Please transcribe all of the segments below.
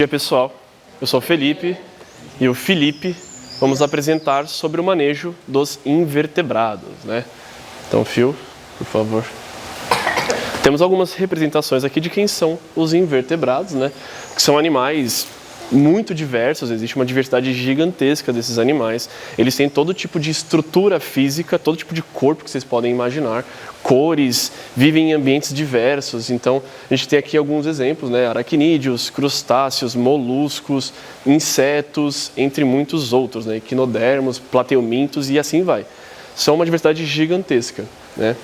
Bom dia, pessoal, eu sou o Felipe e o Felipe vamos apresentar sobre o manejo dos invertebrados, né? Então, Phil, por favor. Temos algumas representações aqui de quem são os invertebrados, né? Que são animais muito diversos, existe uma diversidade gigantesca desses animais. Eles têm todo tipo de estrutura física, todo tipo de corpo que vocês podem imaginar, cores, vivem em ambientes diversos. Então, a gente tem aqui alguns exemplos, né? Aracnídeos, crustáceos, moluscos, insetos, entre muitos outros, né? Equinodermos, plateumintos e assim vai. São uma diversidade gigantesca, né?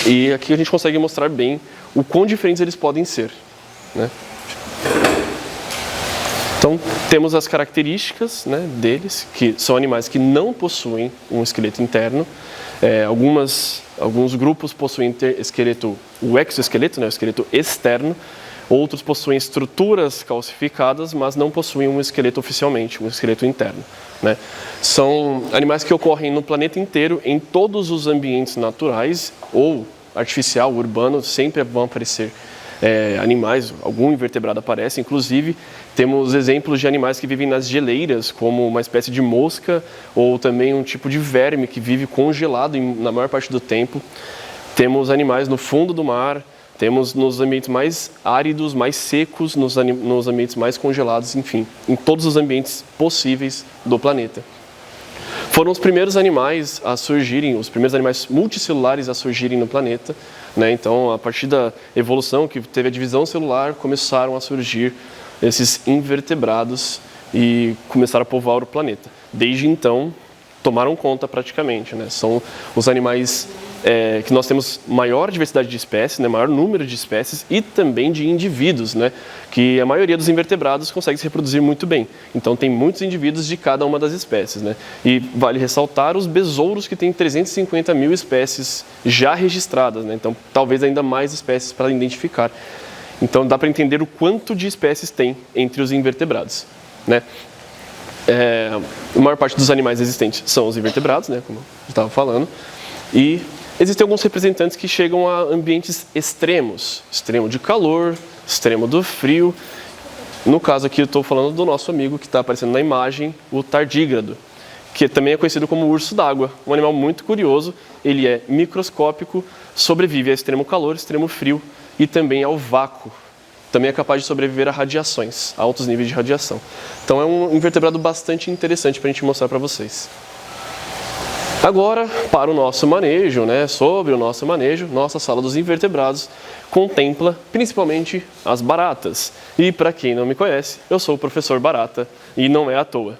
E aqui a gente consegue mostrar bem o quão diferentes eles podem ser, né? Então, temos as características, né, deles, que são animais que não possuem um esqueleto interno. Alguns grupos possuem o exoesqueleto, né, o esqueleto externo. Outros possuem estruturas calcificadas, mas não possuem um esqueleto oficialmente, um esqueleto interno, né? São animais que ocorrem no planeta inteiro, em todos os ambientes naturais ou artificial, urbano, sempre vão aparecer animais, algum invertebrado aparece. Inclusive, temos exemplos de animais que vivem nas geleiras, como uma espécie de mosca, ou também um tipo de verme que vive congelado na maior parte do tempo. Temos animais no fundo do mar, temos nos ambientes mais áridos, mais secos, nos ambientes mais congelados, enfim, em todos os ambientes possíveis do planeta. Foram os primeiros animais a surgirem, os primeiros animais multicelulares a surgirem no planeta, né? Então, a partir da evolução que teve a divisão celular, começaram a surgir esses invertebrados e começaram a povoar o planeta. Desde então, tomaram conta praticamente, né? São os animais que nós temos maior diversidade de espécies, né? Maior número de espécies e também de indivíduos, né? Que a maioria dos invertebrados consegue se reproduzir muito bem. Então tem muitos indivíduos de cada uma das espécies, né? E vale ressaltar os besouros, que têm 350 mil espécies já registradas, né? Então talvez ainda mais espécies para identificar. Então dá para entender o quanto de espécies tem entre os invertebrados, né? A maior parte dos animais existentes são os invertebrados, né? Como eu estava falando. E existem alguns representantes que chegam a ambientes extremos, extremo de calor, extremo do frio. No caso aqui eu estou falando do nosso amigo que está aparecendo na imagem, o tardígrado, que também é conhecido como urso d'água, um animal muito curioso. Ele é microscópico, sobrevive a extremo calor, extremo frio e também ao vácuo. Também é capaz de sobreviver a radiações, a altos níveis de radiação. Então é um invertebrado bastante interessante para a gente mostrar para vocês. Agora, para o nosso manejo, né, sobre o nosso manejo, nossa sala dos invertebrados contempla principalmente as baratas. E para quem não me conhece, eu sou o professor Barata e não é à toa.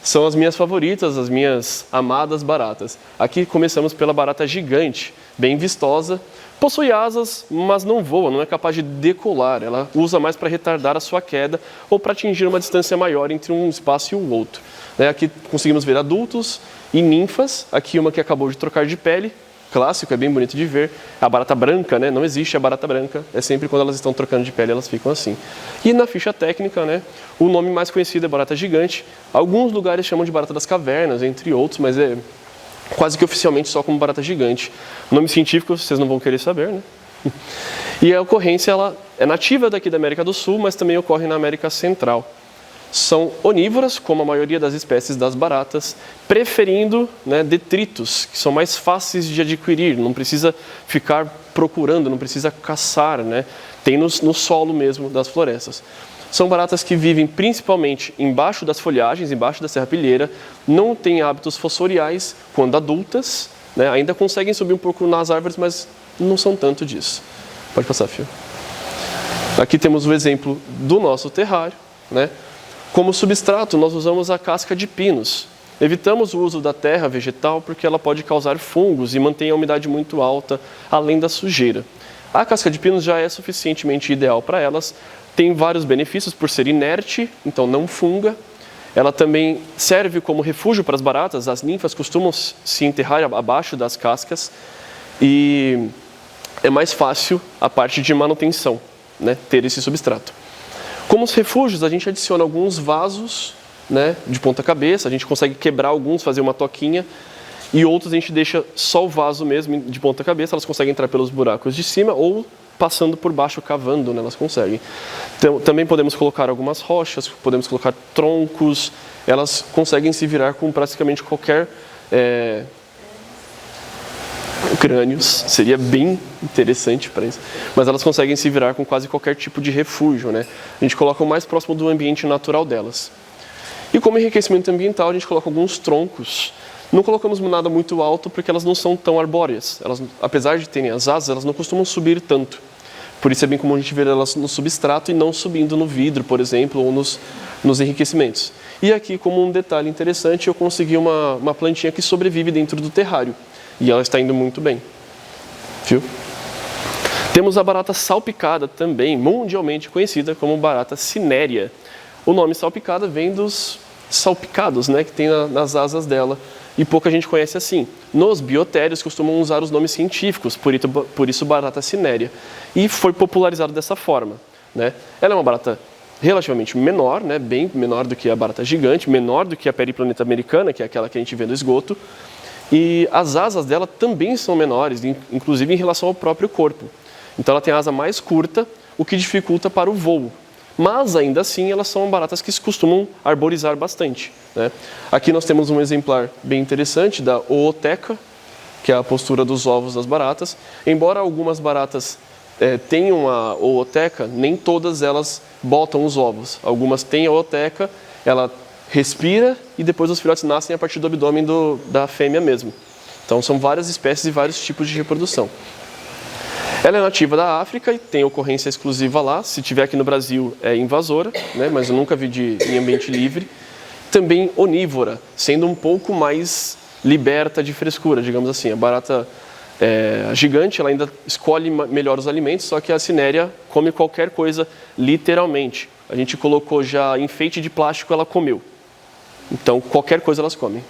São as minhas favoritas, as minhas amadas baratas. Aqui começamos pela barata gigante, bem vistosa, possui asas, mas não voa, não é capaz de decolar. Ela usa mais para retardar a sua queda ou para atingir uma distância maior entre um espaço e o outro. Aqui conseguimos ver adultos e ninfas. Aqui uma que acabou de trocar de pele, clássico, é bem bonito de ver. A barata branca, né? Não existe a barata branca, é sempre quando elas estão trocando de pele, elas ficam assim. E na ficha técnica, né, o nome mais conhecido é barata gigante. Alguns lugares chamam de barata das cavernas, entre outros, mas é quase que oficialmente só como barata gigante. O nome científico vocês não vão querer saber, né? E a ocorrência ela é nativa daqui da América do Sul, mas também ocorre na América Central. São onívoras, como a maioria das espécies das baratas, preferindo, né, detritos, que são mais fáceis de adquirir, não precisa ficar procurando, não precisa caçar, né? Tem no solo mesmo das florestas. São baratas que vivem principalmente embaixo das folhagens, embaixo da serrapilheira, não têm hábitos fossoriais quando adultas, né? Ainda conseguem subir um pouco nas árvores, mas não são tanto disso. Pode passar, Fio. Aqui temos o exemplo do nosso terrário, né? Como substrato, nós usamos a casca de pinos. Evitamos o uso da terra vegetal porque ela pode causar fungos e mantém a umidade muito alta, além da sujeira. A casca de pinos já é suficientemente ideal para elas, tem vários benefícios por ser inerte, então não funga. Ela também serve como refúgio para as baratas, as ninfas costumam se enterrar abaixo das cascas e é mais fácil a parte de manutenção, né, ter esse substrato. Como os refúgios, a gente adiciona alguns vasos, né, de ponta cabeça, a gente consegue quebrar alguns, fazer uma toquinha, e outros a gente deixa só o vaso mesmo de ponta cabeça, elas conseguem entrar pelos buracos de cima ou passando por baixo, cavando, né? Elas conseguem. Então, também podemos colocar algumas rochas, podemos colocar troncos, elas conseguem se virar com praticamente qualquer crânios, seria bem interessante para isso, mas elas conseguem se virar com quase qualquer tipo de refúgio, né? A gente coloca o mais próximo do ambiente natural delas. E como enriquecimento ambiental, a gente coloca alguns troncos. Não colocamos nada muito alto porque elas não são tão arbóreas. Elas, apesar de terem as asas, elas não costumam subir tanto. Por isso é bem comum a gente ver elas no substrato e não subindo no vidro, por exemplo, ou nos enriquecimentos. E aqui, como um detalhe interessante, eu consegui uma plantinha que sobrevive dentro do terrário. E ela está indo muito bem. Viu? Temos a barata salpicada também, mundialmente conhecida como barata cinérea. O nome salpicada vem dos salpicados, né, que tem nas asas dela. E pouca gente conhece assim. Nos biotérios costumam usar os nomes científicos, por isso barata cinérea. E foi popularizado dessa forma, né? Ela é uma barata relativamente menor, né, bem menor do que a barata gigante, menor do que a periplaneta americana, que é aquela que a gente vê no esgoto. E as asas dela também são menores, inclusive em relação ao próprio corpo. Então ela tem a asa mais curta, o que dificulta para o voo. Mas ainda assim elas são baratas que costumam arborizar bastante, né? Aqui nós temos um exemplar bem interessante da ooteca, que é a postura dos ovos das baratas. Embora algumas baratas tenham a ooteca, nem todas elas botam os ovos. Algumas têm a ooteca, ela respira e depois os filhotes nascem a partir do abdômen da fêmea mesmo. Então são várias espécies e vários tipos de reprodução. Ela é nativa da África e tem ocorrência exclusiva lá. Se tiver aqui no Brasil é invasora, né? Mas eu nunca vi em ambiente livre. Também onívora, sendo um pouco mais liberta de frescura, digamos assim. A barata gigante, ela ainda escolhe melhor os alimentos, só que a cinérea come qualquer coisa, literalmente. A gente colocou já enfeite de plástico, ela comeu. Então, qualquer coisa elas comem.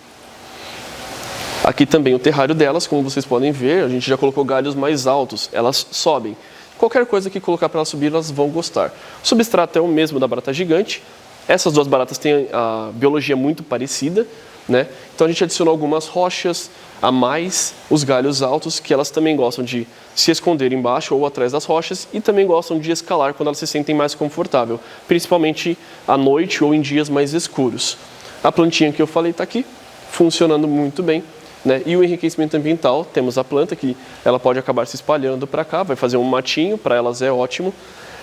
Aqui também o terrário delas, como vocês podem ver, a gente já colocou galhos mais altos, elas sobem. Qualquer coisa que colocar para elas subir, elas vão gostar. O substrato é o mesmo da barata gigante. Essas duas baratas têm a biologia muito parecida, né? Então a gente adicionou algumas rochas a mais, os galhos altos, que elas também gostam de se esconder embaixo ou atrás das rochas e também gostam de escalar quando elas se sentem mais confortável, principalmente à noite ou em dias mais escuros. A plantinha que eu falei está aqui, funcionando muito bem, né? E o enriquecimento ambiental, temos a planta que ela pode acabar se espalhando para cá, vai fazer um matinho, para elas é ótimo.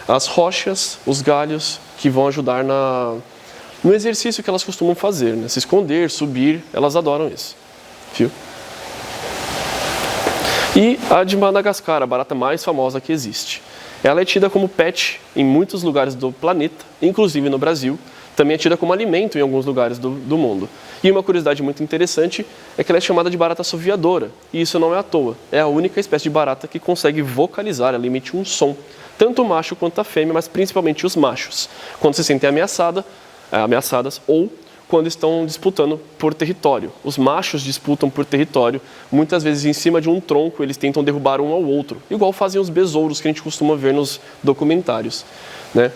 As rochas, os galhos, que vão ajudar no exercício que elas costumam fazer, né? Se esconder, subir, elas adoram isso. Viu? E a de Madagascar, a barata mais famosa que existe. Ela é tida como pet em muitos lugares do planeta, inclusive no Brasil. Também é tida como alimento em alguns lugares do mundo. E uma curiosidade muito interessante é que ela é chamada de barata assoviadora. E isso não é à toa. É a única espécie de barata que consegue vocalizar, ela emite um som. Tanto o macho quanto a fêmea, mas principalmente os machos. Quando se sentem ameaçadas ou quando estão disputando por território. Os machos disputam por território, muitas vezes em cima de um tronco, eles tentam derrubar um ao outro, igual fazem os besouros que a gente costuma ver nos documentários, né?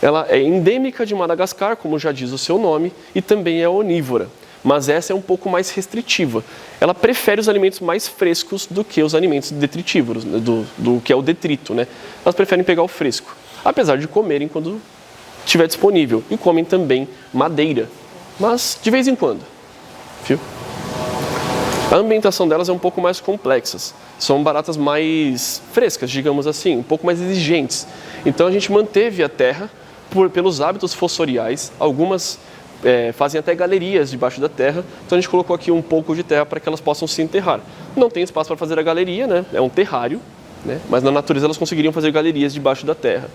Ela é endêmica de Madagascar, como já diz o seu nome, e também é onívora, mas essa é um pouco mais restritiva. Ela prefere os alimentos mais frescos do que os alimentos detritívoros, do que é o detrito, né? Elas preferem pegar o fresco, apesar de comerem quando estiver disponível, e comem também madeira, mas de vez em quando, viu? A ambientação delas é um pouco mais complexa. São baratas mais frescas, digamos assim, um pouco mais exigentes. Então a gente manteve a terra pelos hábitos fossoriais. Algumas fazem até galerias debaixo da terra. Então a gente colocou aqui um pouco de terra para que elas possam se enterrar. Não tem espaço para fazer a galeria, né? É um terrário, né? Mas na natureza elas conseguiriam fazer galerias debaixo da terra.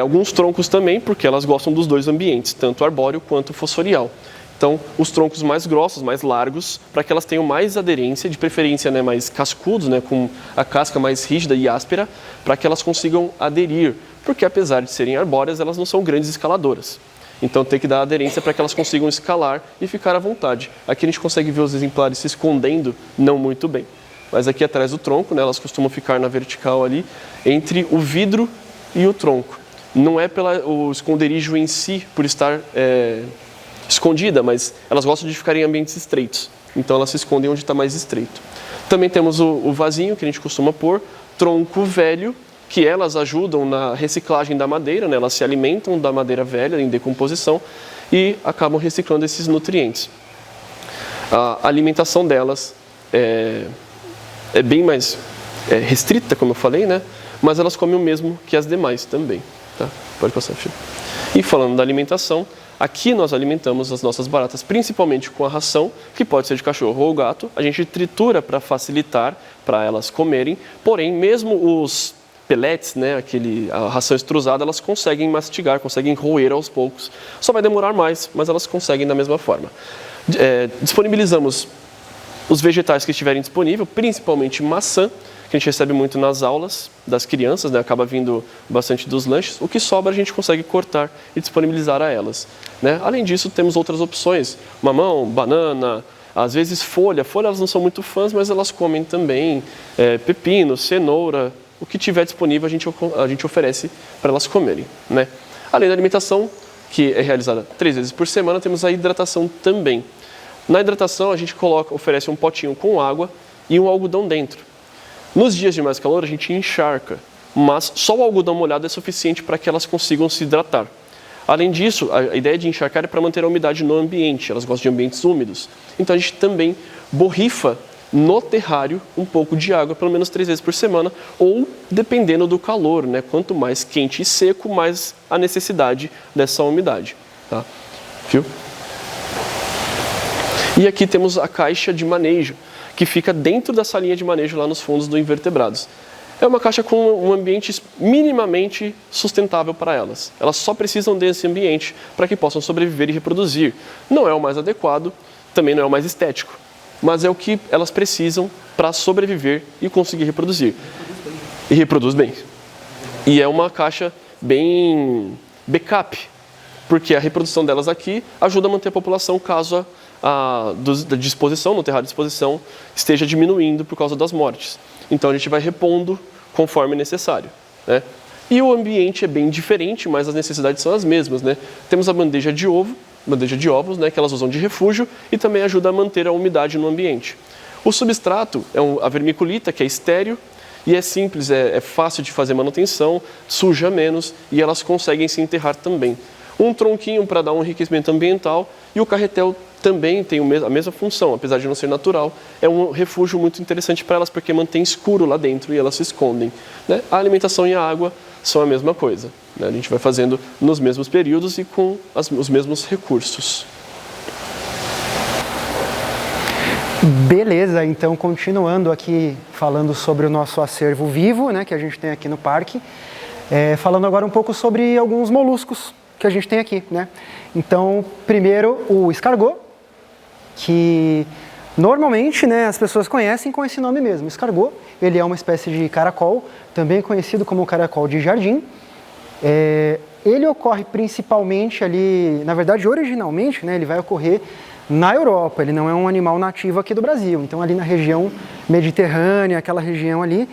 Alguns troncos também, porque elas gostam dos dois ambientes, tanto arbóreo quanto fossorial. Então, os troncos mais grossos, mais largos, para que elas tenham mais aderência, de preferência, né, mais cascudos, né, com a casca mais rígida e áspera, para que elas consigam aderir, porque apesar de serem arbóreas, elas não são grandes escaladoras. Então tem que dar aderência para que elas consigam escalar e ficar à vontade. Aqui a gente consegue ver os exemplares se escondendo não muito bem. Mas aqui atrás do tronco, né, elas costumam ficar na vertical ali, entre o vidro e o tronco. Não é pelo esconderijo em si, por estar escondida, mas elas gostam de ficar em ambientes estreitos. Então elas se escondem onde está mais estreito. Também temos o vasinho que a gente costuma pôr, tronco velho, que elas ajudam na reciclagem da madeira, né? Elas se alimentam da madeira velha em decomposição e acabam reciclando esses nutrientes. A alimentação delas é bem mais restrita, como eu falei, né? Mas elas comem o mesmo que as demais também. Tá? Pode passar, filho. E falando da alimentação, aqui nós alimentamos as nossas baratas principalmente com a ração, que pode ser de cachorro ou gato. A gente tritura para facilitar para elas comerem, porém, mesmo os pellets, né, a ração extrusada, elas conseguem mastigar, conseguem roer aos poucos. Só vai demorar mais, mas elas conseguem da mesma forma. Disponibilizamos os vegetais que estiverem disponíveis, principalmente maçã, que a gente recebe muito nas aulas das crianças, né? Acaba vindo bastante dos lanches. O que sobra a gente consegue cortar e disponibilizar a elas, né? Além disso, temos outras opções, mamão, banana, às vezes folha. Folha elas não são muito fãs, mas elas comem também, pepino, cenoura. O que tiver disponível a gente oferece para elas comerem, né? Além da alimentação, que é realizada 3 vezes por semana, temos a hidratação também. Na hidratação a gente oferece um potinho com água e um algodão dentro. Nos dias de mais calor a gente encharca, mas só o algodão molhado é suficiente para que elas consigam se hidratar. Além disso, a ideia de encharcar é para manter a umidade no ambiente, elas gostam de ambientes úmidos. Então a gente também borrifa no terrário um pouco de água, pelo menos 3 vezes por semana, ou dependendo do calor, né? Quanto mais quente e seco, mais a necessidade dessa umidade. Tá? Viu? E aqui temos a caixa de manejo, que fica dentro da salinha de manejo lá nos fundos do Invertebrados. É uma caixa com um ambiente minimamente sustentável para elas. Elas só precisam desse ambiente para que possam sobreviver e reproduzir. Não é o mais adequado, também não é o mais estético, mas é o que elas precisam para sobreviver e conseguir reproduzir. E reproduz bem. E é uma caixa bem backup, porque a reprodução delas aqui ajuda a manter a população caso da disposição, no terrário de disposição, esteja diminuindo por causa das mortes. Então a gente vai repondo conforme necessário, né? E o ambiente é bem diferente, mas as necessidades são as mesmas, né? Temos a bandeja de ovos, né, que elas usam de refúgio e também ajuda a manter a umidade no ambiente. O substrato é a vermiculita, que é estéril e é simples, é fácil de fazer manutenção, suja menos e elas conseguem se enterrar também. Um tronquinho para dar um enriquecimento ambiental e o carretel também tem a mesma função, apesar de não ser natural. É um refúgio muito interessante para elas porque mantém escuro lá dentro e elas se escondem, né? A alimentação e a água são a mesma coisa, né? A gente vai fazendo nos mesmos períodos e com os mesmos recursos. Beleza, então continuando aqui falando sobre o nosso acervo vivo, né, que a gente tem aqui no parque, falando agora um pouco sobre alguns moluscos que a gente tem aqui, né? Então, primeiro o escargot, que normalmente, né, as pessoas conhecem com esse nome mesmo, escargot. Ele é uma espécie de caracol, também conhecido como caracol de jardim. Ele ocorre principalmente ali, na verdade, originalmente, né, ele vai ocorrer na Europa. Ele não é um animal nativo aqui do Brasil. Então, ali na região mediterrânea, aquela região ali,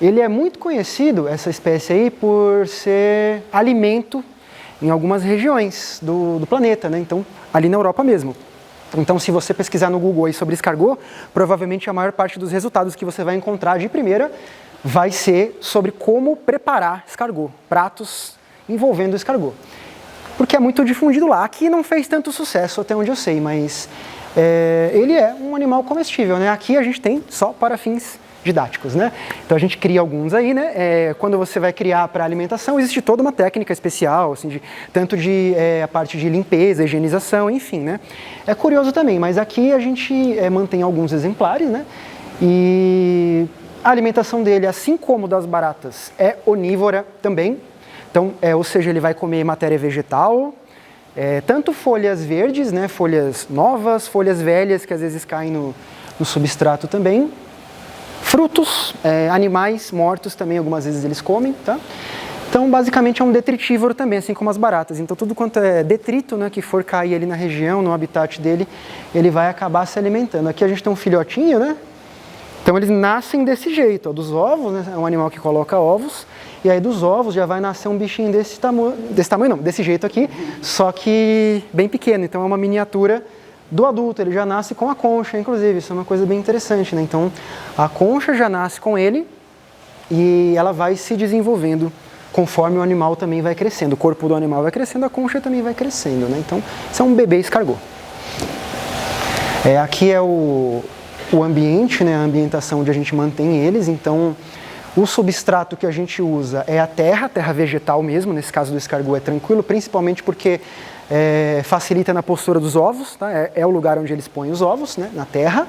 ele é muito conhecido, essa espécie aí, por ser alimento em algumas regiões do planeta, né? Então, ali na Europa mesmo. Então, se você pesquisar no Google aí sobre escargot, provavelmente a maior parte dos resultados que você vai encontrar de primeira vai ser sobre como preparar escargot, pratos envolvendo escargot. Porque é muito difundido lá. Aqui não fez tanto sucesso, até onde eu sei, mas ele é um animal comestível, né? Aqui a gente tem só para fins didáticos, né? Então a gente cria alguns aí, né? Quando você vai criar para alimentação, existe toda uma técnica especial, assim, tanto de a parte de limpeza, higienização, enfim, né? É curioso também, mas aqui a gente mantém alguns exemplares, né? E a alimentação dele, assim como das baratas, é onívora também. Então, ou seja, ele vai comer matéria vegetal, tanto folhas verdes, né? Folhas novas, folhas velhas que às vezes caem no substrato também. Frutos, animais mortos também, algumas vezes eles comem, tá? Então, basicamente é um detritívoro também, assim como as baratas. Então, tudo quanto é detrito, né, que for cair ali na região, no habitat dele, ele vai acabar se alimentando. Aqui a gente tem um filhotinho, né? Então, eles nascem desse jeito, ó, dos ovos, né? É um animal que coloca ovos, e aí dos ovos já vai nascer um bichinho desse tamanho não, desse jeito aqui, só que bem pequeno. Então, é uma miniatura do adulto, ele já nasce com a concha, inclusive, isso é uma coisa bem interessante, né? Então, a concha já nasce com ele, e ela vai se desenvolvendo conforme o animal também vai crescendo. O corpo do animal vai crescendo, a concha também vai crescendo, né? Então, isso é um bebê escargot. Aqui é o ambiente, né? A ambientação onde a gente mantém eles. Então, o substrato que a gente usa é a terra vegetal mesmo. Nesse caso do escargot é tranquilo, principalmente porque facilita na postura dos ovos, tá? É o lugar onde eles põem os ovos, né? Na terra.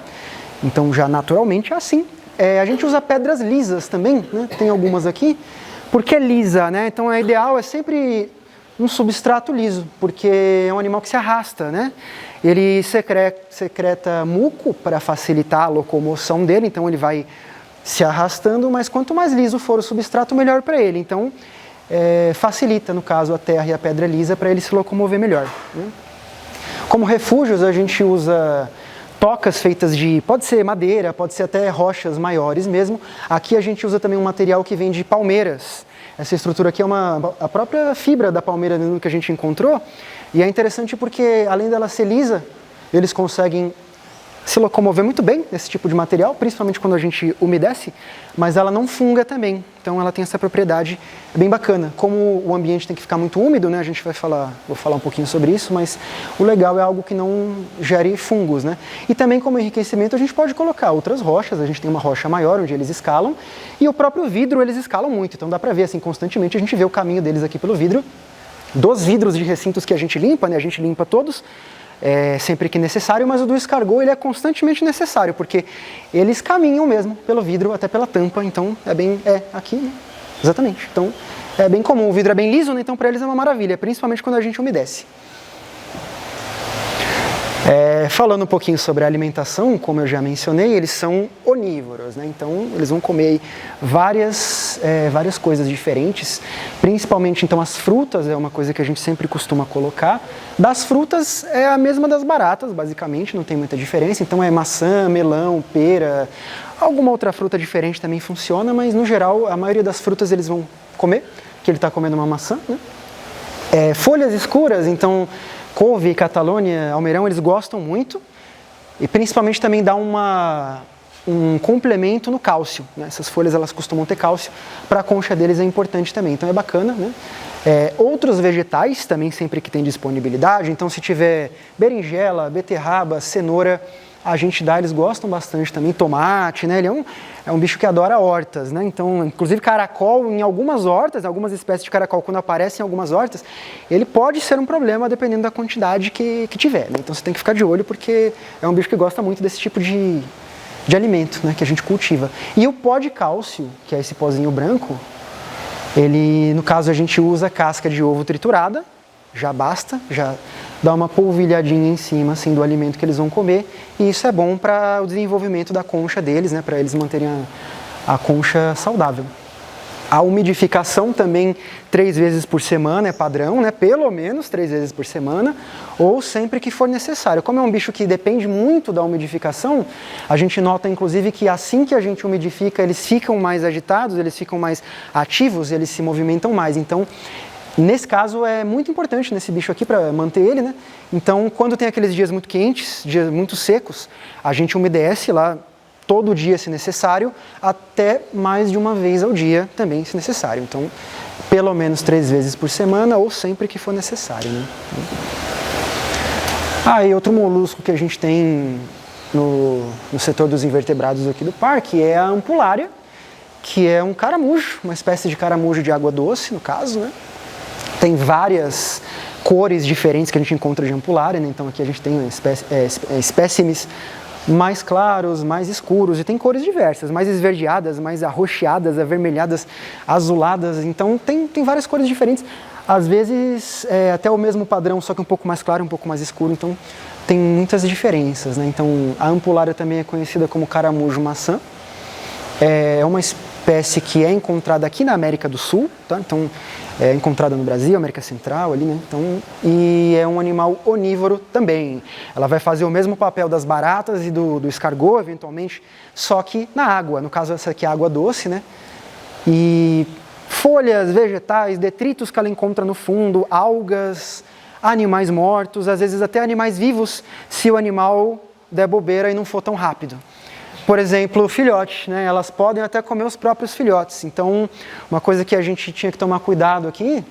Então, já naturalmente é assim. A gente usa pedras lisas também, né? Tem algumas aqui. Por que lisa, né? Então, o ideal é sempre um substrato liso, porque é um animal que se arrasta, né? Ele secreta muco para facilitar a locomoção dele, então ele vai se arrastando, mas quanto mais liso for o substrato, melhor para ele. Então, facilita, no caso, a terra e a pedra lisa para ele se locomover melhor, né? Como refúgios, a gente usa tocas feitas de, pode ser madeira, pode ser até rochas maiores mesmo. Aqui a gente usa também um material que vem de palmeiras. Essa estrutura aqui é a própria fibra da palmeira mesmo que a gente encontrou. E é interessante porque, além dela ser lisa, eles conseguem se locomover muito bem nesse tipo de material, principalmente quando a gente umedece, mas ela não funga também. Então ela tem essa propriedade bem bacana. Como o ambiente tem que ficar muito úmido, né? A gente vou falar um pouquinho sobre isso, mas o legal é algo que não gere fungos, né? E também como enriquecimento a gente pode colocar outras rochas. A gente tem uma rocha maior onde eles escalam e o próprio vidro eles escalam muito. Então dá para ver assim constantemente, a gente vê o caminho deles aqui pelo vidro. Dos vidros de recintos que a gente limpa, né? A gente limpa todos. Sempre que necessário, mas o do escargot ele é constantemente necessário, porque eles caminham mesmo pelo vidro, até pela tampa, então aqui, né? Exatamente. Então é bem comum, o vidro é bem liso, né? Então para eles é uma maravilha, principalmente quando a gente umedece. Falando um pouquinho sobre a alimentação, como eu já mencionei, eles são onívoros, né? Então eles vão comer várias coisas diferentes, principalmente então as frutas é uma coisa que a gente sempre costuma colocar. Das frutas é a mesma das baratas, basicamente, não tem muita diferença. Então é maçã, melão, pera, alguma outra fruta diferente também funciona, mas no geral a maioria das frutas eles vão comer, que ele está comendo uma maçã, né? Folhas escuras, então couve, catalônia, almeirão, eles gostam muito e principalmente também dá um complemento no cálcio, né? Essas folhas elas costumam ter cálcio, para a concha deles é importante também, então é bacana, né? Outros vegetais também sempre que tem disponibilidade, então se tiver berinjela, beterraba, cenoura, a gente dá, eles gostam bastante também, tomate, né? Ele é um bicho que adora hortas, né? Então, inclusive caracol em algumas hortas, algumas espécies de caracol quando aparecem em algumas hortas, ele pode ser um problema dependendo da quantidade que tiver, né? Então você tem que ficar de olho porque é um bicho que gosta muito desse tipo de alimento, né? Que a gente cultiva. E o pó de cálcio, que é esse pozinho branco, ele, no caso a gente usa casca de ovo triturada, já basta, já dá uma polvilhadinha em cima assim, do alimento que eles vão comer, e isso é bom para o desenvolvimento da concha deles, né, para eles manterem a concha saudável. A umidificação também 3 vezes por semana é padrão, né, pelo menos 3 vezes por semana, ou sempre que for necessário. Como é um bicho que depende muito da umidificação, a gente nota inclusive que assim que a gente umidifica, eles ficam mais agitados, eles ficam mais ativos, eles se movimentam mais. Então, nesse caso é muito importante nesse bicho aqui para manter ele, né? Então, quando tem aqueles dias muito quentes, dias muito secos, a gente umedece lá todo dia se necessário, até mais de uma vez ao dia também se necessário. Então, pelo menos 3 vezes por semana ou sempre que for necessário, né? E outro molusco que a gente tem no setor dos invertebrados aqui do parque é a ampulária, que é um caramujo, uma espécie de caramujo de água doce, no caso, né? Tem várias cores diferentes que a gente encontra de ampulária, né? Então aqui a gente tem espécimes mais claros, mais escuros, e tem cores diversas, mais esverdeadas, mais arroxeadas, avermelhadas, azuladas, então tem várias cores diferentes, às vezes até o mesmo padrão, só que um pouco mais claro, um pouco mais escuro, então tem muitas diferenças, né? Então a ampulária também é conhecida como caramujo maçã, é uma espécie que é encontrada aqui na América do Sul, tá? Então é encontrada no Brasil, América Central ali, né? Então, e é um animal onívoro também. Ela vai fazer o mesmo papel das baratas e do escargot, eventualmente, só que na água. No caso, essa aqui é água doce, né? E folhas, vegetais, detritos que ela encontra no fundo, algas, animais mortos, às vezes até animais vivos, se o animal der bobeira e não for tão rápido. por exemplo, filhote, né? Elas podem até comer os próprios filhotes. Então, uma coisa que a gente tinha que tomar cuidado aqui,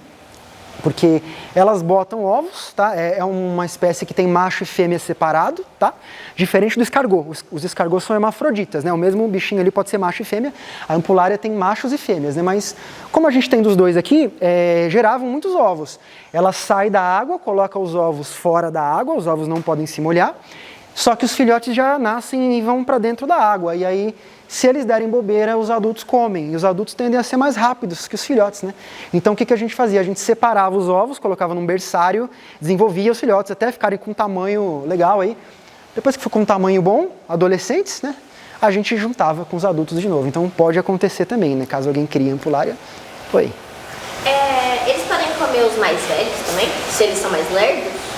porque elas botam ovos, tá? É uma espécie que tem macho e fêmea separado, tá? Diferente do escargot. Os escargots são hermafroditas, né? O mesmo bichinho ali pode ser macho e fêmea. A ampulária tem machos e fêmeas, né? Mas como a gente tem dos dois aqui, geravam muitos ovos. Ela sai da água, coloca os ovos fora da água, os ovos não podem se molhar. Só que os filhotes já nascem e vão para dentro da água. E aí, se eles derem bobeira, os adultos comem. E os adultos tendem a ser mais rápidos que os filhotes, né? Então, o que a gente fazia? A gente separava os ovos, colocava num berçário, desenvolvia os filhotes até ficarem com um tamanho legal aí. Depois que ficou com um tamanho bom, adolescentes, né? A gente juntava com os adultos de novo. Então, pode acontecer também, né? Caso alguém crie ampulária. Oi. Eles podem comer os mais velhos também? Se eles são mais lerdos?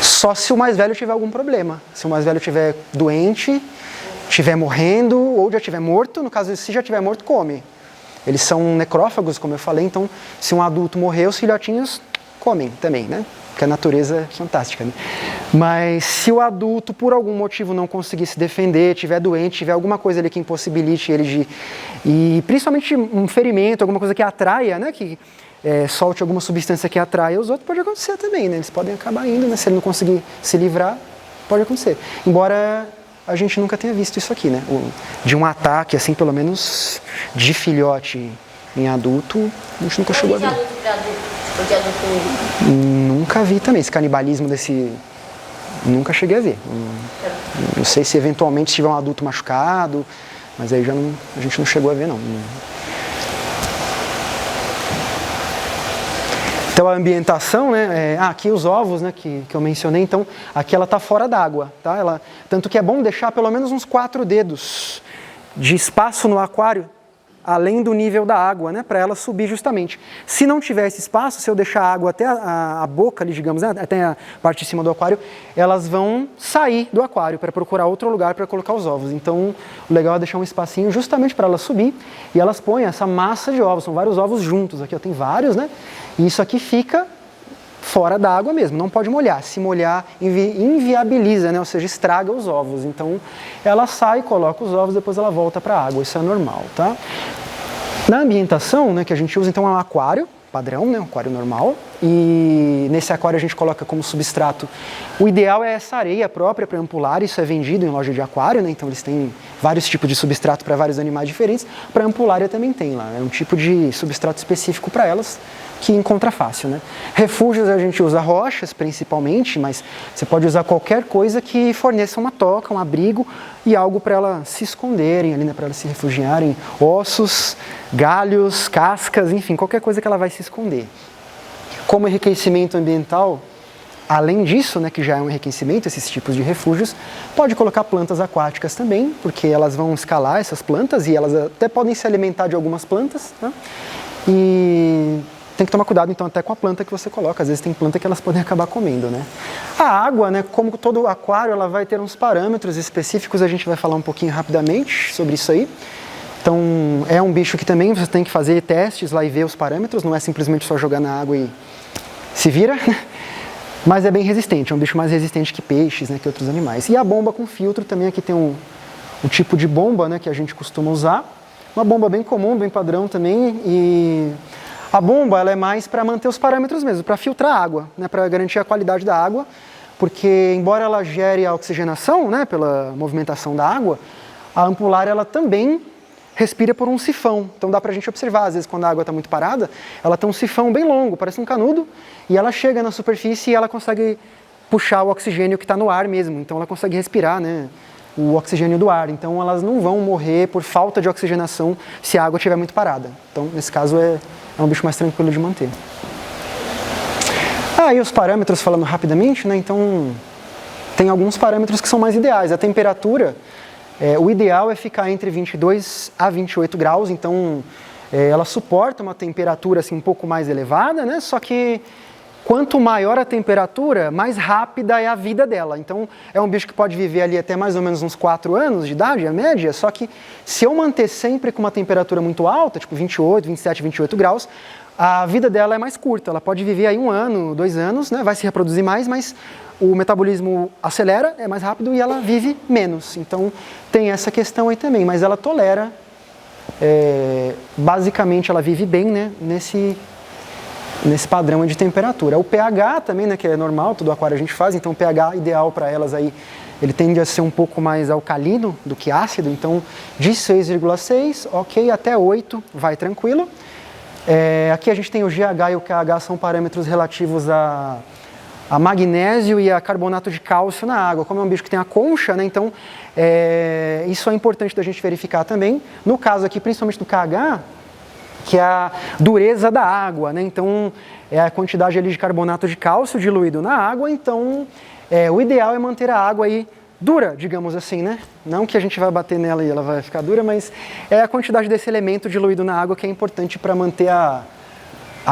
Só se o mais velho tiver algum problema. Se o mais velho estiver doente, estiver morrendo ou já estiver morto, no caso, se já estiver morto, come. Eles são necrófagos, como eu falei, então se um adulto morrer, os filhotinhos comem também, né? Porque a natureza é fantástica, né? Mas se o adulto, por algum motivo, não conseguir se defender, estiver doente, tiver alguma coisa ali que impossibilite ele de... E principalmente um ferimento, alguma coisa que atraia, né? Que solte alguma substância que atraia os outros, pode acontecer também, né? Eles podem acabar indo, né? Se ele não conseguir se livrar, pode acontecer. Embora a gente nunca tenha visto isso aqui, né? De um ataque, assim, pelo menos de filhote em adulto, a gente nunca chegou a ver. De adulto para adulto? Ou de adulto? Nunca vi também esse canibalismo desse... Nunca cheguei a ver. Não sei se eventualmente se tiver um adulto machucado, mas aí a gente não chegou a ver, não. Então a ambientação, né, aqui os ovos, né, que eu mencionei, então aqui ela está fora d'água, tá? Tanto que é bom deixar pelo menos uns 4 dedos de espaço no aquário, além do nível da água, né, para ela subir justamente. Se não tiver esse espaço, se eu deixar a água até a boca ali, digamos, né, até a parte de cima do aquário, elas vão sair do aquário para procurar outro lugar para colocar os ovos. Então o legal é deixar um espacinho justamente para elas subir e elas põem essa massa de ovos, são vários ovos juntos, aqui tem vários, né? E isso aqui fica fora da água mesmo, não pode molhar. Se molhar, inviabiliza, né? Ou seja, estraga os ovos. Então, ela sai, coloca os ovos, depois ela volta para a água. Isso é normal, tá? Na ambientação, né, que a gente usa, então, é um aquário padrão, né, um aquário normal. E nesse aquário a gente coloca como substrato. O ideal é essa areia própria para ampulária. Isso é vendido em loja de aquário, né? Então, eles têm vários tipos de substrato para vários animais diferentes. Para ampulária também tem lá. É um tipo de substrato específico para elas, que encontra fácil, né? Refúgios a gente usa rochas principalmente, mas você pode usar qualquer coisa que forneça uma toca, um abrigo e algo para elas se esconderem ali, né? Para elas se refugiarem, ossos, galhos, cascas, enfim, qualquer coisa que ela vai se esconder. Como enriquecimento ambiental, além disso, né, que já é um enriquecimento, esses tipos de refúgios, pode colocar plantas aquáticas também, porque elas vão escalar essas plantas e elas até podem se alimentar de algumas plantas, né? E tem que tomar cuidado, então, até com a planta que você coloca. Às vezes tem planta que elas podem acabar comendo, né? A água, né, como todo aquário, ela vai ter uns parâmetros específicos. A gente vai falar um pouquinho rapidamente sobre isso aí. Então, é um bicho que também você tem que fazer testes lá e ver os parâmetros. Não é simplesmente só jogar na água e se vira. Mas é bem resistente. É um bicho mais resistente que peixes, né, que outros animais. E a bomba com filtro também. Aqui tem um tipo de bomba, né, que a gente costuma usar. Uma bomba bem comum, bem padrão também. E a bomba, ela é mais para manter os parâmetros mesmo, para filtrar a água, né, para garantir a qualidade da água, porque embora ela gere a oxigenação, né, pela movimentação da água, a ampulária ela também respira por um sifão. Então dá para a gente observar, às vezes quando a água está muito parada, ela tem um sifão bem longo, parece um canudo, e ela chega na superfície e ela consegue puxar o oxigênio que está no ar mesmo, então ela consegue respirar, né, o oxigênio do ar. Então elas não vão morrer por falta de oxigenação se a água estiver muito parada. Então nesse caso é um bicho mais tranquilo de manter. E os parâmetros, falando rapidamente, né? Então, tem alguns parâmetros que são mais ideais. A temperatura, o ideal é ficar entre 22 a 28 graus, então ela suporta uma temperatura assim, um pouco mais elevada, né? Só que quanto maior a temperatura, mais rápida é a vida dela. Então, é um bicho que pode viver ali até mais ou menos uns 4 anos de idade, a média, só que se eu manter sempre com uma temperatura muito alta, tipo 28, 27, 28 graus, a vida dela é mais curta. Ela pode viver aí 1 ano, 2 anos, né? Vai se reproduzir mais, mas o metabolismo acelera, é mais rápido e ela vive menos. Então, tem essa questão aí também, mas ela tolera, basicamente ela vive bem, né? Nesse padrão de temperatura. O pH também, né, que é normal, todo aquário a gente faz, então o pH ideal para elas aí, ele tende a ser um pouco mais alcalino do que ácido, então de 6,6, ok, até 8, vai tranquilo. Aqui a gente tem o GH e o KH, são parâmetros relativos a magnésio e a carbonato de cálcio na água. Como é um bicho que tem a concha, né, então isso é importante da gente verificar também. No caso aqui, principalmente do KH, que é a dureza da água, né? Então é a quantidade ali de carbonato de cálcio diluído na água, então o ideal é manter a água aí dura, digamos assim, né? Não que a gente vai bater nela e ela vai ficar dura, mas é a quantidade desse elemento diluído na água que é importante para manter a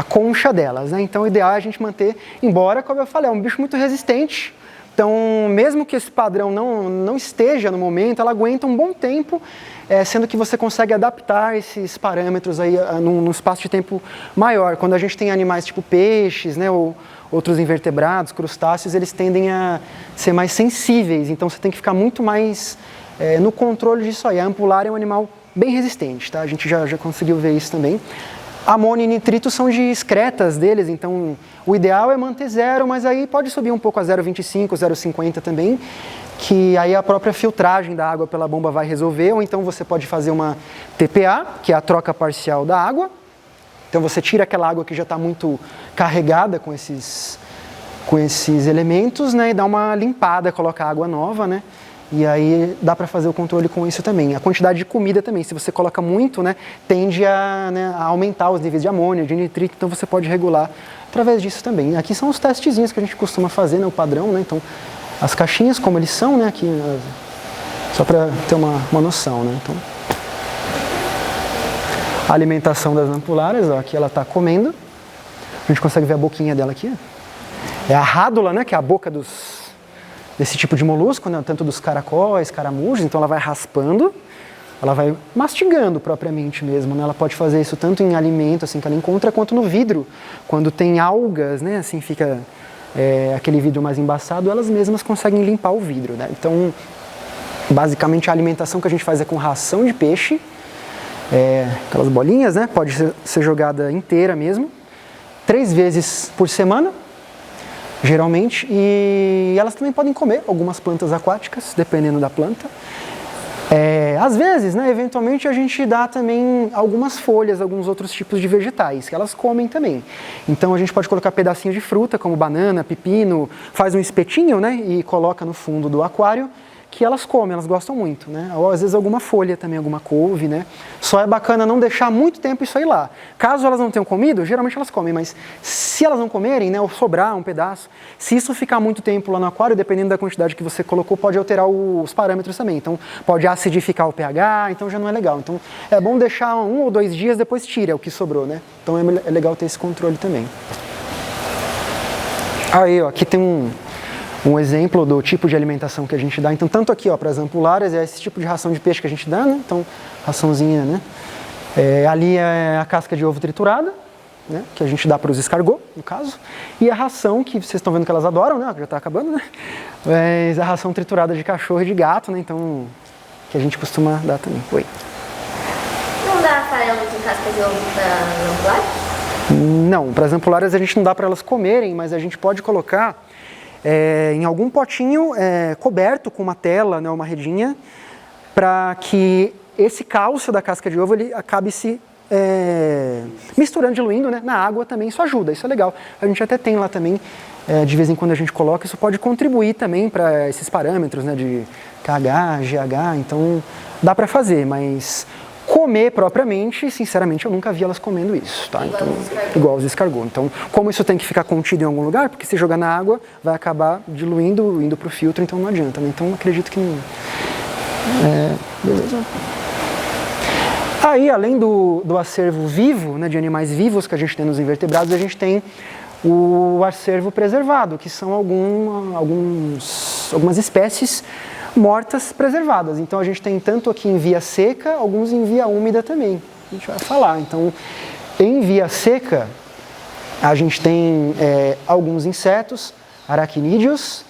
concha delas, né? Então o ideal é a gente manter, embora, como eu falei, é um bicho muito resistente, então mesmo que esse padrão não esteja no momento, ela aguenta um bom tempo, sendo que você consegue adaptar esses parâmetros aí num espaço de tempo maior. Quando a gente tem animais tipo peixes, né, ou outros invertebrados, crustáceos, eles tendem a ser mais sensíveis, então você tem que ficar muito mais no controle disso aí. A ampulária é um animal bem resistente, tá? A gente já conseguiu ver isso também. Amônio e nitrito são de excretas deles, então o ideal é manter 0, mas aí pode subir um pouco a 0,25, 0,50 também, que aí a própria filtragem da água pela bomba vai resolver, ou então você pode fazer uma TPA, que é a troca parcial da água. Então você tira aquela água que já está muito carregada com esses elementos, né, e dá uma limpada, coloca água nova, né? E aí dá para fazer o controle com isso também. A quantidade de comida também, se você coloca muito, né, tende a aumentar os níveis de amônio, de nitrito, então você pode regular através disso também. Aqui são os testezinhos que a gente costuma fazer, né, o padrão, né, então as caixinhas como eles são, né, aqui, só para ter uma noção, né, então. A alimentação das ampulárias, ó, aqui ela está comendo, a gente consegue ver a boquinha dela aqui, ó. É a rádula, né, que é a boca desse tipo de molusco, né, tanto dos caracóis, caramujos, então ela vai raspando, ela vai mastigando propriamente mesmo, né, ela pode fazer isso tanto em alimento, assim, que ela encontra, quanto no vidro, quando tem algas, né, assim fica aquele vidro mais embaçado, elas mesmas conseguem limpar o vidro, né, então basicamente a alimentação que a gente faz é com ração de peixe, aquelas bolinhas, né, pode ser jogada inteira mesmo, 3 vezes por semana, geralmente, e elas também podem comer algumas plantas aquáticas, dependendo da planta. Às vezes, né, eventualmente a gente dá também algumas folhas, alguns outros tipos de vegetais, que elas comem também. Então a gente pode colocar pedacinhos de fruta, como banana, pepino, faz um espetinho, né, e coloca no fundo do aquário, que elas comem, elas gostam muito, né? Ou às vezes alguma folha também, alguma couve, né? Só é bacana não deixar muito tempo isso aí lá. Caso elas não tenham comido, geralmente elas comem, mas se elas não comerem, né, ou sobrar um pedaço, se isso ficar muito tempo lá no aquário, dependendo da quantidade que você colocou, pode alterar os parâmetros também. Então, pode acidificar o pH, então já não é legal. Então, é bom deixar 1 ou 2 dias, depois tira o que sobrou, né? Então, é legal ter esse controle também. Aí, ó, aqui tem um exemplo do tipo de alimentação que a gente dá. Então, tanto aqui, ó, para as ampulárias, é esse tipo de ração de peixe que a gente dá, né? Então, raçãozinha, né? Ali é a casca de ovo triturada, né? Que a gente dá para os escargot, no caso. E a ração, que vocês estão vendo que elas adoram, né? Já está acabando, né? É a ração triturada de cachorro e de gato, né? Então, que a gente costuma dar também. Oi. Não dá farelo de casca de ovo para ampulária? Não, para as ampulárias a gente não dá para elas comerem, mas a gente pode colocar em algum potinho coberto com uma tela, né, uma redinha, para que esse cálcio da casca de ovo ele acabe se misturando, diluindo, né, na água também. Isso ajuda, isso é legal. A gente até tem lá também, de vez em quando a gente coloca, isso pode contribuir também para esses parâmetros, né, de KH, GH, então dá para fazer, mas comer propriamente, sinceramente, eu nunca vi elas comendo isso, tá? Então, igual os escargot. Então, como isso tem que ficar contido em algum lugar, porque se jogar na água, vai acabar diluindo, indo para o filtro, então não adianta, né? Então, acredito que não. Beleza. Aí, além do acervo vivo, né, de animais vivos que a gente tem nos invertebrados, a gente tem o acervo preservado, que são algumas espécies mortas preservadas. Então a gente tem tanto aqui em via seca, alguns em via úmida também. A gente vai falar. Então Em via seca, a gente tem alguns insetos, aracnídeos,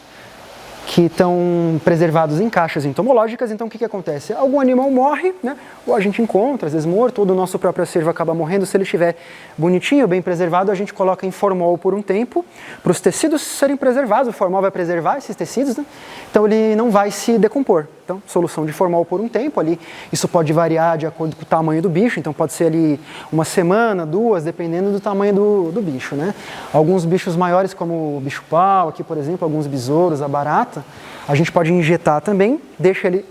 que estão preservados em caixas entomológicas. Então, o que acontece? Algum animal morre, né? Ou a gente encontra, às vezes morto, ou o nosso próprio acervo acaba morrendo. Se ele estiver bonitinho, bem preservado, a gente coloca em formol por um tempo, para os tecidos serem preservados. O formol vai preservar esses tecidos, né? Então ele não vai se decompor. Então, solução de formol por um tempo ali. Isso pode variar de acordo com o tamanho do bicho, então pode ser ali uma semana, 2, dependendo do tamanho do bicho, né? Alguns bichos maiores, como o bicho-pau, aqui por exemplo, alguns besouros, a barata, a gente pode injetar também, deixa ele,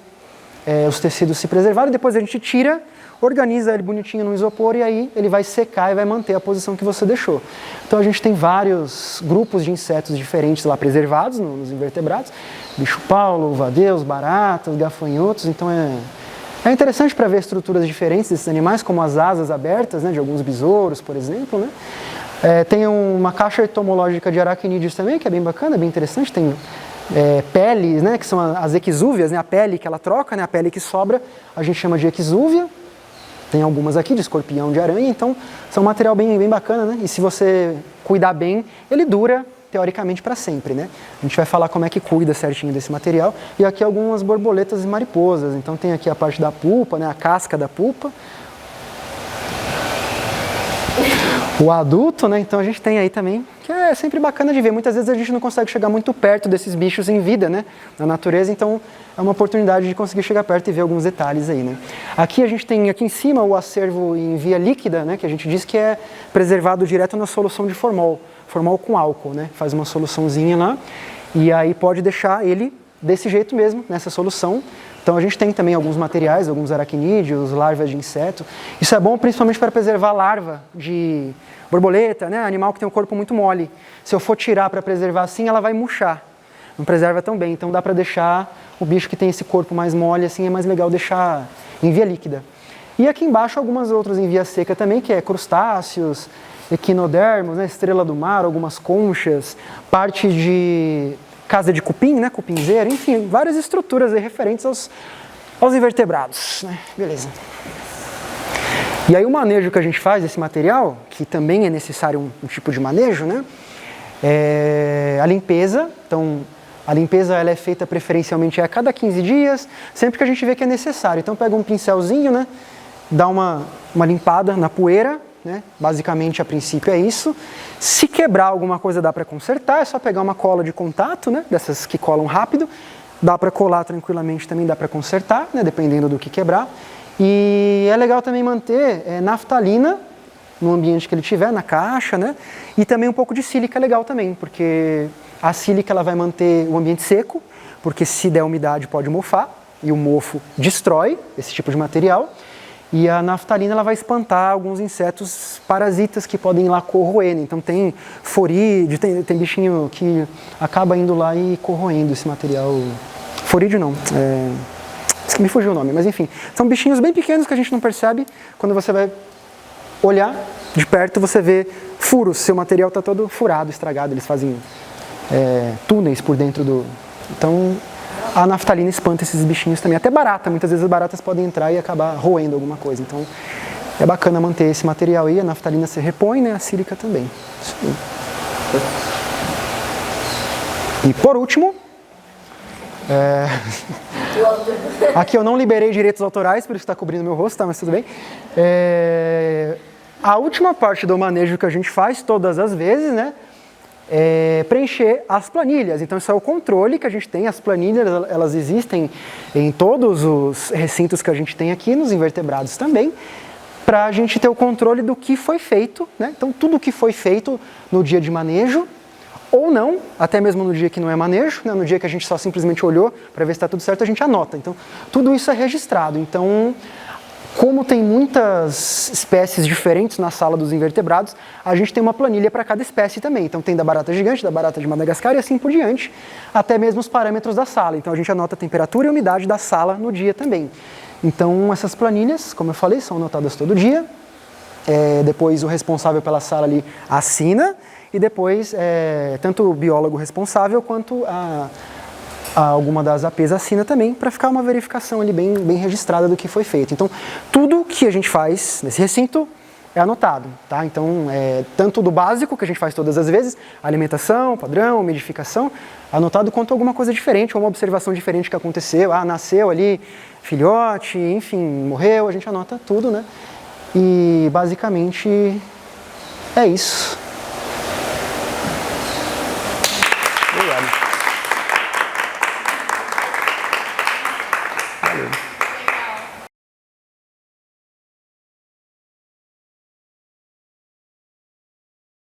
os tecidos se preservarem, depois a gente tira, organiza ele bonitinho no isopor e aí ele vai secar e vai manter a posição que você deixou. Então a gente tem vários grupos de insetos diferentes lá preservados nos invertebrados, bicho-pau, louva-a-Deus, baratas, gafanhotos, então é interessante para ver estruturas diferentes desses animais, como as asas abertas, né, de alguns besouros, por exemplo, né? Tem uma caixa entomológica de aracnídeos também, que é bem bacana, bem interessante, tem peles, né, que são as exúvias, né, a pele que ela troca, né, a pele que sobra, a gente chama de exúvia. Tem algumas aqui de escorpião, de aranha, então são um material bem bacana, né? E se você cuidar bem, ele dura teoricamente para sempre, né? A gente vai falar como é que cuida certinho desse material. E aqui algumas borboletas e mariposas, então tem aqui a parte da pulpa, né? A casca da pulpa. O adulto, né? Então a gente tem aí também, que é sempre bacana de ver. Muitas vezes a gente não consegue chegar muito perto desses bichos em vida, né? Na natureza, então é uma oportunidade de conseguir chegar perto e ver alguns detalhes aí, né? Aqui a gente tem aqui em cima o acervo em via líquida, né? Que a gente diz que é preservado direto na solução de formol com álcool, né? Faz uma soluçãozinha lá e aí pode deixar ele desse jeito mesmo, nessa solução. Então a gente tem também alguns materiais, alguns aracnídeos, larvas de inseto. Isso é bom principalmente para preservar larva de borboleta, né? Animal que tem um corpo muito mole. Se eu for tirar para preservar assim, ela vai murchar. Não preserva tão bem. Então dá para deixar o bicho que tem esse corpo mais mole, assim, é mais legal deixar em via líquida. E aqui embaixo algumas outras em via seca também, que é crustáceos, equinodermos, né? Estrela do mar, algumas conchas, parte de casa de cupim, né, cupinzeira, enfim, várias estruturas aí referentes aos invertebrados, né? Beleza. E aí o manejo que a gente faz desse material, que também é necessário um tipo de manejo, né, é a limpeza. Então, a limpeza ela é feita preferencialmente a cada 15 dias, sempre que a gente vê que é necessário. Então, pega um pincelzinho, né, dá uma limpada na poeira, né? Basicamente, a princípio é isso. Se quebrar alguma coisa dá para consertar, é só pegar uma cola de contato, né? Dessas que colam rápido, dá para colar tranquilamente, também dá para consertar, né? Dependendo do que quebrar. E é legal também manter naftalina no ambiente que ele tiver, na caixa, né? E também um pouco de sílica é legal também, porque a sílica ela vai manter o ambiente seco, porque se der umidade pode mofar, e o mofo destrói esse tipo de material. E a naftalina ela vai espantar alguns insetos parasitas que podem ir lá corroer. Então tem forídeo, tem bichinho que acaba indo lá e corroendo esse material. Forídeo não, me fugiu o nome, mas enfim. São bichinhos bem pequenos que a gente não percebe. Quando você vai olhar de perto, você vê furos. Seu material está todo furado, estragado. Eles fazem túneis por dentro do... Então... a naftalina espanta esses bichinhos também. Até barata, muitas vezes as baratas podem entrar e acabar roendo alguma coisa. Então é bacana manter esse material aí, a naftalina se repõe, né? A sílica também. Isso aí. E por último, aqui eu não liberei direitos autorais, por isso está cobrindo meu rosto, tá? Mas tudo bem. A última parte do manejo que a gente faz todas as vezes, né? Preencher as planilhas. Então isso é o controle que a gente tem. As planilhas elas existem em todos os recintos que a gente tem aqui, nos invertebrados também, para a gente ter o controle do que foi feito, né? Então tudo que foi feito no dia de manejo, ou não, até mesmo no dia que não é manejo, né? No dia que a gente só simplesmente olhou para ver se está tudo certo, a gente anota. Então tudo isso é registrado. Então, como tem muitas espécies diferentes na sala dos invertebrados, a gente tem uma planilha para cada espécie também. Então tem da barata gigante, da barata de Madagascar e assim por diante, até mesmo os parâmetros da sala. Então a gente anota a temperatura e a umidade da sala no dia também. Então essas planilhas, como eu falei, são anotadas todo dia. Depois o responsável pela sala ali assina e depois tanto o biólogo responsável quanto alguma das APs assina também, para ficar uma verificação ali bem registrada do que foi feito. Então, tudo que a gente faz nesse recinto é anotado, tá? Então, tanto do básico, que a gente faz todas as vezes, alimentação, padrão, umidificação, anotado quanto alguma coisa diferente, ou uma observação diferente que aconteceu, nasceu ali, filhote, enfim, morreu, a gente anota tudo, né? E, basicamente, é isso. Obrigado. Valeu.